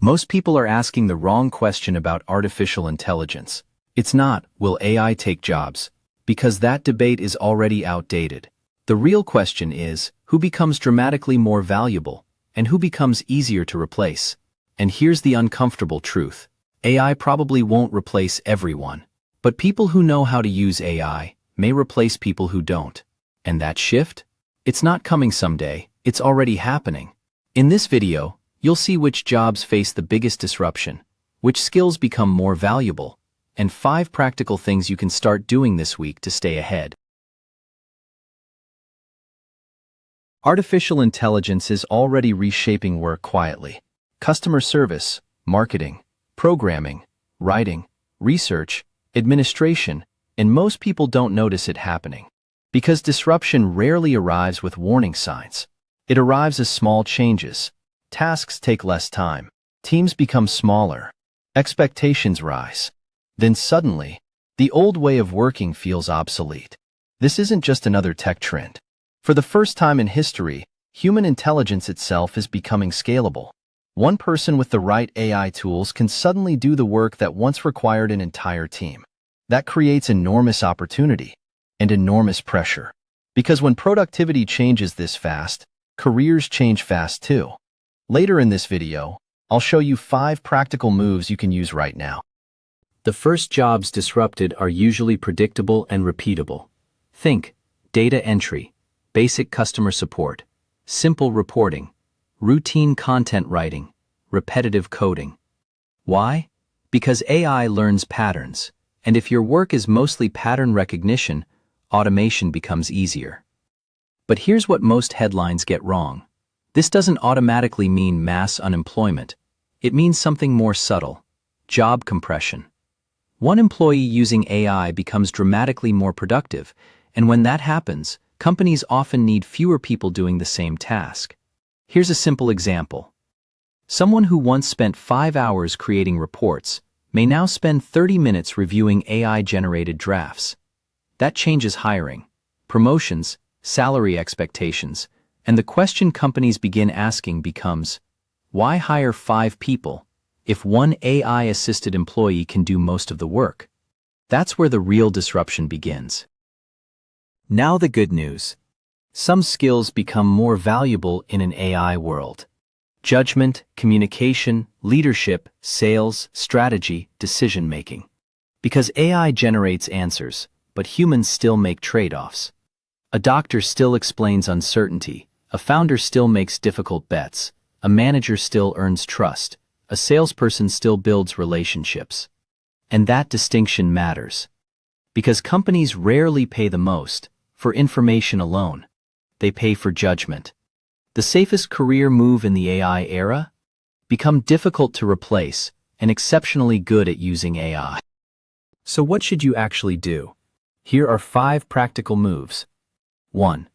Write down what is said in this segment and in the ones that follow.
Most people are asking the wrong question about artificial intelligence. It's not, will AI take jobs? Because that debate is already outdated. The real question is, who becomes dramatically more valuable, and who becomes easier to replace? And here's the uncomfortable truth. AI probably won't replace everyone. But people who know how to use AI may replace people who don't. And that shift? It's not coming someday, it's already happening. In this video, you'll see which jobs face the biggest disruption, which skills become more valuable, and 5 practical things you can start doing this week to stay ahead. Artificial intelligence is already reshaping work quietly. Customer service, marketing, programming, writing, research, administration, and most people don't notice it happening. Because disruption rarely arrives with warning signs. It arrives as small changes. Tasks take less time. Teams become smaller. Expectations rise. Then suddenly, the old way of working feels obsolete. This isn't just another tech trend. For the first time in history, human intelligence itself is becoming scalable. One person with the right AI tools can suddenly do the work that once required an entire team. That creates enormous opportunity and enormous pressure. Because when productivity changes this fast, careers change fast too. Later in this video, I'll show you 5 practical moves you can use right now. The first jobs disrupted are usually predictable and repeatable. Think data entry, basic customer support, simple reporting, routine content writing, repetitive coding. Why? Because AI learns patterns, and if your work is mostly pattern recognition, automation becomes easier. But here's what most headlines get wrong. This doesn't automatically mean mass unemployment. It means something more subtle: job compression. One employee using AI becomes dramatically more productive, and when that happens, companies often need fewer people doing the same task. Here's a simple example. Someone who once spent 5 hours creating reports may now spend 30 minutes reviewing AI-generated drafts. That changes hiring, promotions, salary expectations, and the question companies begin asking becomes, why hire 5 people if one AI-assisted employee can do most of the work? That's where the real disruption begins. Now the good news. Some skills become more valuable in an AI world. Judgment, communication, leadership, sales, strategy, decision-making. Because AI generates answers, but humans still make trade-offs. A doctor still explains uncertainty, a founder still makes difficult bets, a manager still earns trust, a salesperson still builds relationships. And that distinction matters. Because companies rarely pay the most for information alone. They pay for judgment. The safest career move in the AI era? Become difficult to replace and exceptionally good at using AI. So what should you actually do? Here are 5 practical moves. 1.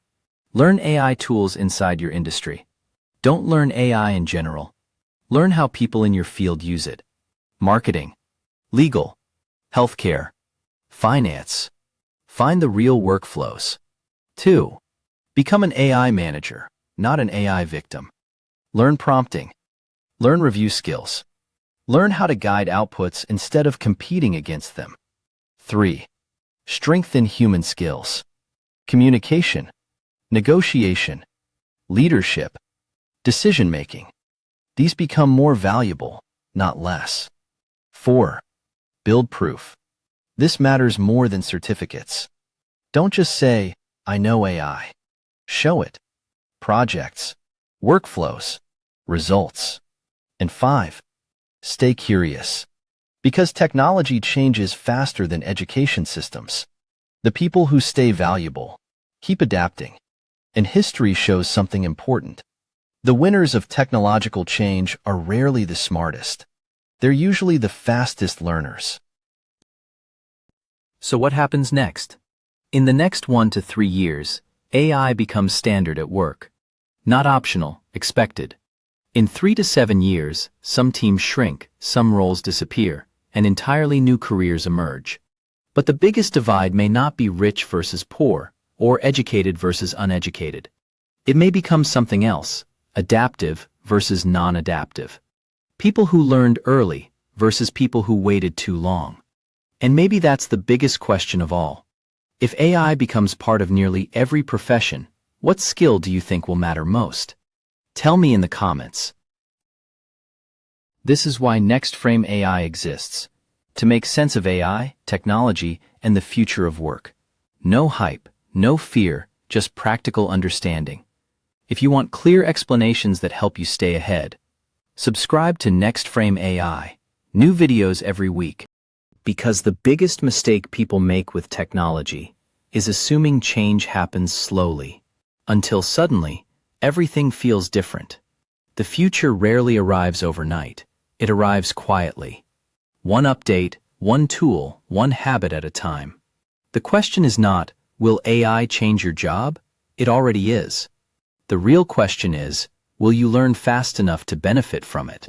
Learn AI tools inside your industry. Don't learn AI in general. Learn how people in your field use it. Marketing, legal, healthcare, finance. Find the real workflows. 2. Become an AI manager, not an AI victim. Learn prompting. Learn review skills. Learn how to guide outputs instead of competing against them. 3. Strengthen human skills. Communication, negotiation, leadership, decision-making. These become more valuable, not less. 4. Build proof. This matters more than certificates. Don't just say, I know AI. Show it. Projects, workflows, results. And 5. Stay curious. Because technology changes faster than education systems. The people who stay valuable keep adapting. And history shows something important. The winners of technological change are rarely the smartest. They're usually the fastest learners. So what happens next? In the next 1 to 3 years, AI becomes standard at work. Not optional, expected. In 3 to 7 years, some teams shrink, some roles disappear, and entirely new careers emerge. But the biggest divide may not be rich versus poor, or educated versus uneducated. It may become something else, adaptive versus non-adaptive. People who learned early versus people who waited too long. And maybe that's the biggest question of all. If AI becomes part of nearly every profession, what skill do you think will matter most? Tell me in the comments. This is why NextFrameAI exists. To make sense of AI, technology, and the future of work. No hype, no fear, just practical understanding. If you want clear explanations that help you stay ahead, subscribe to NextFrameAI. New videos every week. Because the biggest mistake people make with technology is assuming change happens slowly, until suddenly, everything feels different. The future rarely arrives overnight. It arrives quietly. One update, one tool, one habit at a time. The question is not, will AI change your job? It already is. The real question is, will you learn fast enough to benefit from it?